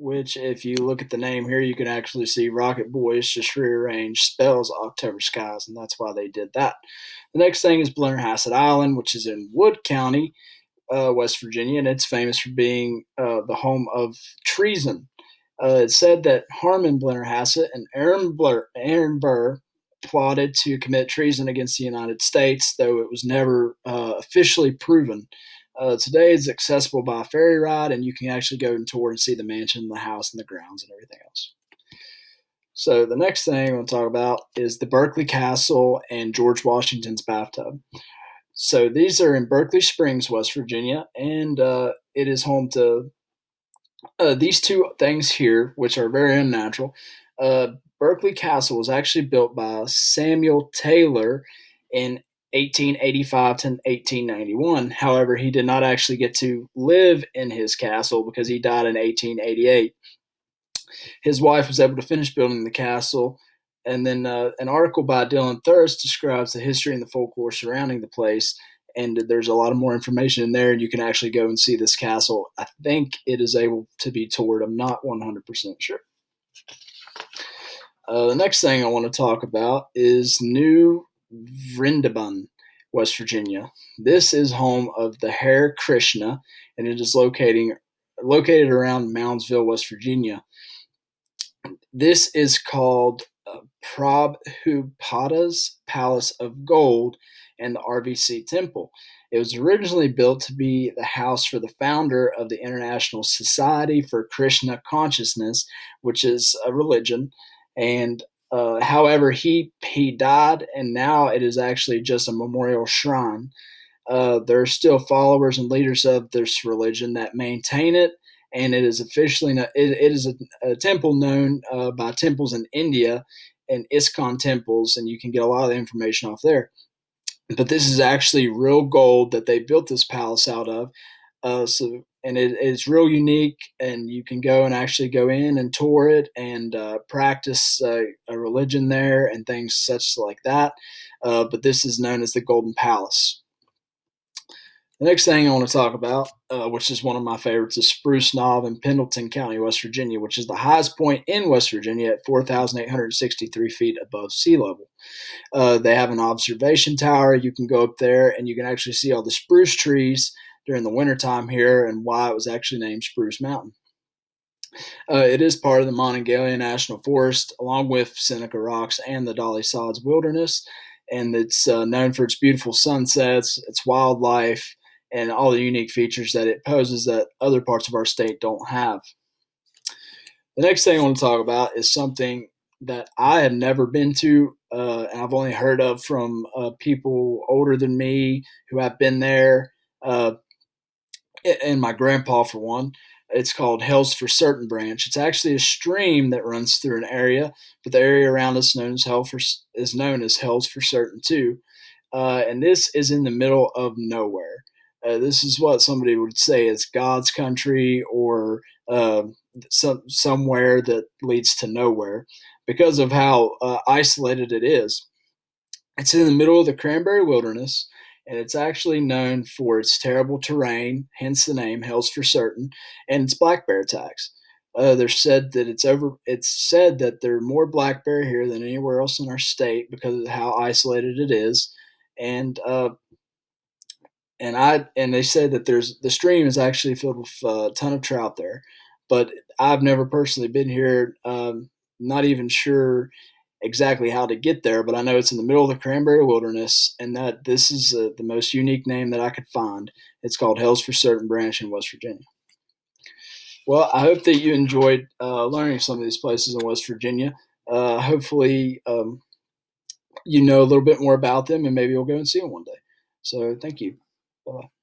which if you look at the name here, you can actually see Rocket Boys just rearranged spells October skies, and that's why they did that. The next thing is Blennerhassett Island, which is in Wood County, West Virginia, and it's famous for being the home of treason. It's said that Harmon Blennerhassett and Aaron Burr plotted to commit treason against the United States, though it was never officially proven. Today it's accessible by a ferry ride, and you can actually go and tour and see the mansion, the house, and the grounds, and everything else. So the next thing I want to talk about is the Berkeley Castle and George Washington's bathtub. So these are in Berkeley Springs, West Virginia, and it is home to these two things here, which are very unnatural. Uh, Berkeley Castle was actually built by Samuel Taylor in 1885 to 1891. However, he did not actually get to live in his castle because he died in 1888. His wife was able to finish building the castle, and then an article by Dylan Thirst describes the history and the folklore surrounding the place. And there's a lot of more information in there, and you can actually go and see this castle. I think it is able to be toured. I'm not 100% sure. The next thing I want to talk about is New Vrindaban, West Virginia. This is home of the Hare Krishna, and it is located around Moundsville, West Virginia. This is called Prabhupada's Palace of Gold and the RVC Temple. It was originally built to be the house for the founder of the International Society for Krishna Consciousness, which is a religion. And however, he died, and now it is actually just a memorial shrine. There are still followers and leaders of this religion that maintain it, and it is officially it is a temple known by temples in India and ISKCON temples, and you can get a lot of the information off there. But this is actually real gold that they built this palace out of. And it's real unique, and you can go and actually go in and tour it and practice a religion there and things such like that. But this is known as the Golden Palace. The next thing I want to talk about, which is one of my favorites, is Spruce Knob in Pendleton County, West Virginia, which is the highest point in West Virginia at 4,863 feet above sea level. They have an observation tower. You can go up there, and you can actually see all the spruce trees during the wintertime here and why it was actually named Spruce Mountain. It is part of the Monongalia National Forest, along with Seneca Rocks and the Dolly Sods Wilderness, and it's known for its beautiful sunsets, its wildlife, and all the unique features that it poses that other parts of our state don't have. The next thing I want to talk about is something that I have never been to, and I've only heard of from people older than me who have been there, and my grandpa, for one. It's called Hell's for Certain Branch. It's actually a stream that runs through an area, but the area around us is known as Hell's for Certain too. And this is in the middle of nowhere. This is what somebody would say is God's country, or somewhere that leads to nowhere because of how isolated it is. It's in the middle of the Cranberry Wilderness, and it's actually known for its terrible terrain, hence the name Hell's for Certain, and its black bear attacks. It's said that there are more black bear here than anywhere else in our state because of how isolated it is, and they said that the stream is actually filled with a ton of trout there, but I've never personally been here. Not even sure exactly how to get there, but I know it's in the middle of the Cranberry Wilderness, and that this is the most unique name that I could find. It's called Hell's for Certain Branch in West Virginia. Well, I hope that you enjoyed learning some of these places in West Virginia. Hopefully, you know a little bit more about them, and maybe you'll go and see them one day. So thank you. Bye-bye.